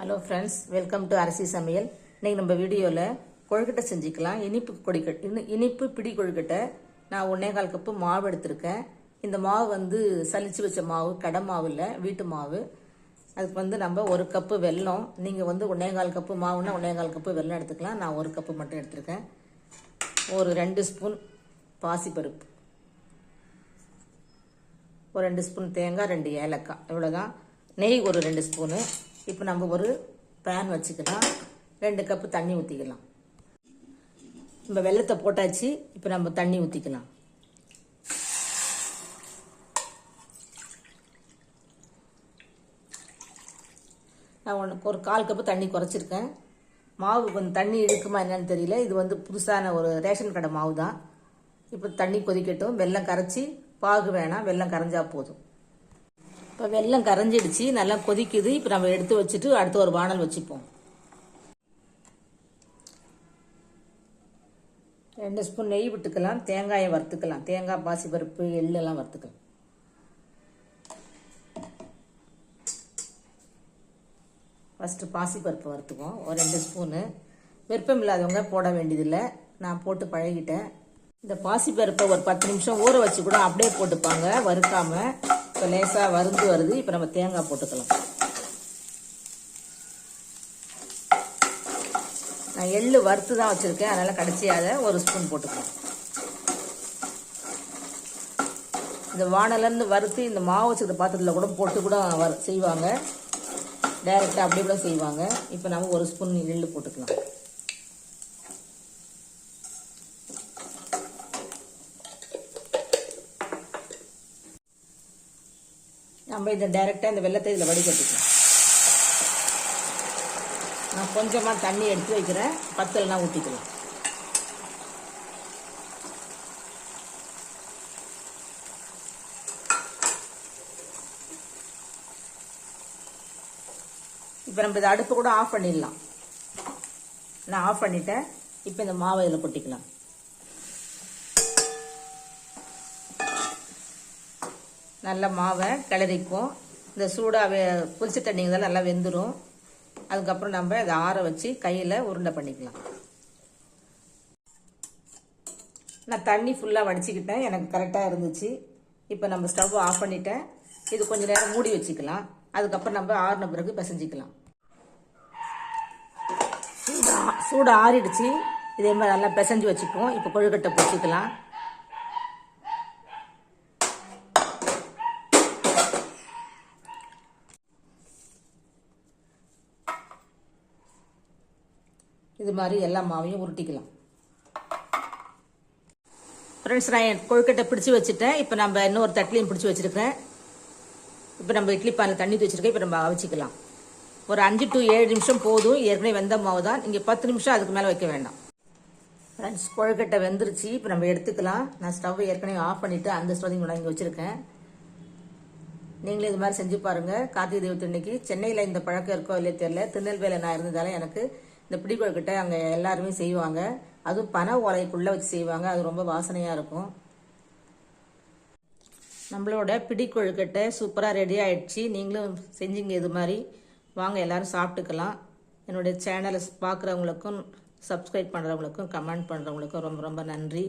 Hello friends, welcome to அரசி சமையல். இன்றைக்கி நம்ம வீடியோவில் கொழுக்கட்டை செஞ்சுக்கலாம். இனிப்பு பிடி கொழுக்கட்டை. நான் 1/4 கப்பு மாவு எடுத்திருக்கேன். இந்த மாவு வந்து சலிச்சு வச்ச மாவு, கடை மாவு இல்லை, வீட்டு மாவு. அதுக்கு வந்து நம்ம 1 கப்பு வெல்லம். நீங்கள் வந்து 1/4 கப்பு மாவுன்னா 1/4 கப்பு வெல்லம் எடுத்துக்கலாம். நான் 1 கப்பு மட்டும் எடுத்திருக்கேன். ஒரு 2 ஸ்பூன் பாசிப்பருப்பு, ஒரு 2 ஸ்பூன் தேங்காய், 2 ஏலக்காய், இவ்வளோதான். நெய் ஒரு 2 ஸ்பூனு. இப்போ நம்ம ஒரு பேன் வச்சுக்கலாம். 2 கப்பு தண்ணி ஊற்றிக்கலாம். நம்ம வெல்லத்தை போட்டாச்சு. இப்போ நம்ம தண்ணி ஊற்றிக்கலாம். நான் ஒரு 1/4 கப்பு தண்ணி குறைச்சிருக்கேன். மாவு கொஞ்சம் தண்ணி இழுக்குமா என்னன்னு தெரியல. இது வந்து புதுசான ஒரு ரேஷன் கடை மாவு தான். இப்போ தண்ணி கொதிக்கட்டும். வெல்லம் கரைச்சி, பாகு வேணாம், வெல்லம் கரைஞ்சா போதும். இப்போ வெல்லம் கரைஞ்சிடுச்சு, நல்லா கொதிக்குது. இப்போ நம்ம எடுத்து வச்சுட்டு அடுத்து ஒரு வானல் வச்சுப்போம். 2 ஸ்பூன் நெய் விட்டுக்கலாம். தேங்காயை வறுத்துக்கலாம். தேங்காய், பாசிப்பருப்பு, எள்ளெல்லாம் வறுத்துக்கலாம். ஃபஸ்ட்டு பாசிப்பருப்பு வறுத்துக்குவோம். ஒரு 2 ஸ்பூனு. விருப்பம் இல்லாதவங்க போட வேண்டியதில்லை, நான் போட்டு பழகிட்டேன். இந்த பாசிப்பருப்பை ஒரு 10 நிமிஷம் ஊற வச்சு கூட அப்படியே போட்டுப்பாங்க, வறுக்காமல். இப்போ லேசாக வறுந்து வருது. இப்போ நம்ம தேங்காய் போட்டுக்கலாம். நான் எள்ளு வறுத்து தான் வச்சுருக்கேன், அதனால் கடைசியாக 1 ஸ்பூன் போட்டுக்கலாம். இந்த வானலேருந்து வறுத்து இந்த மாவு வச்சுக்கிற பாத்திரத்தில் கூட போட்டு கூட செய்வாங்க. டைரெக்டாக அப்படி கூட செய்வாங்க. இப்போ நம்ம 1 ஸ்பூன் எள்ளு போட்டுக்கலாம். நம்ம இதை டைரெக்டாக இந்த வெல்லத்தை இதில் வடிகட்டிக்கலாம். நான் கொஞ்சமாக தண்ணி எடுத்து வைக்கிறேன், பத்தலைனா ஊற்றிக்கலாம். இப்போ நம்ம இதை அடுப்பு கூட ஆஃப் பண்ணிடலாம். நான் ஆஃப் பண்ணிட்டேன். இப்போ இந்த மாவை இதில் கொட்டிக்கலாம். நல்லா மாவை கிளறிப்போம். இந்த சூடாக புளிச்ச தண்ணிங்க நல்லா வெந்துடும். அதுக்கப்புறம் நம்ம இதை ஆற வச்சு கையில் உருண்டை பண்ணிக்கலாம். நான் தண்ணி ஃபுல்லாக வடிச்சிக்கிட்டேன், எனக்கு கரெக்டாக இருந்துச்சு. இப்போ நம்ம ஸ்டவ் ஆஃப் பண்ணிட்டேன். இது கொஞ்சம் நேரம் மூடி வச்சுக்கலாம். அதுக்கப்புறம் நம்ம ஆறின பிறகு பிசைஞ்சிக்கலாம். சூடு ஆறிடுச்சு. இதே மாதிரி நல்லா பிசைஞ்சு வச்சுப்போம். இப்போ கொழுக்கட்டை பிடிச்சிக்கலாம். இது மாதிரி எல்லா மாவையும் உருட்டிக்கலாம். ஃப்ரெண்ட்ஸ், நான் கொழுக்கட்டை பிடிச்சி வச்சுட்டேன். இப்போ நம்ம இன்னொரு தட்டிலையும் பிடிச்சி வச்சுருக்கேன். இப்போ நம்ம இட்லி பானில் தண்ணி வச்சுருக்கேன். இப்போ நம்ம அவிச்சிக்கலாம். ஒரு 5 to 7 நிமிஷம் போதும். ஏற்கனவே வெந்த மாவு தான். நீங்கள் 10 நிமிஷம் அதுக்கு மேலே வைக்க வேண்டாம். ஃப்ரெண்ட்ஸ், கொழுக்கட்டை வெந்துருச்சு. இப்போ நம்ம எடுத்துக்கலாம். நான் ஸ்டவ் ஏற்கனவே ஆஃப் பண்ணிவிட்டு அந்த ஸ்டவ் கூட இங்கே வச்சுருக்கேன். நீங்களே இது மாதிரி செஞ்சு பாருங்கள். கார்த்திகை தீபத்து இன்னைக்கு சென்னையில் இந்த பழக்கம் இருக்கோ இல்லையே தெரியல. திருநெல்வேலியில் நான் இருந்ததால எனக்கு இந்த பிடி கொழுக்கட்டை அங்கே எல்லாருமே செய்வாங்க. அதுவும் பனை ஓலைக்குள்ளே வச்சு செய்வாங்க. அது ரொம்ப வாசனையாக இருக்கும். நம்மளோட பிடி கொழுக்கட்டை சூப்பராக ரெடி ஆகிடுச்சு. நீங்களும் செஞ்சீங்க இது மாதிரி. வாங்க எல்லோரும் சாப்பிட்டுக்கலாம். என்னுடைய சேனலை பார்க்குறவங்களுக்கும், சப்ஸ்கிரைப் பண்ணுறவங்களுக்கும், கமெண்ட் பண்ணுறவங்களுக்கும் ரொம்ப ரொம்ப நன்றி.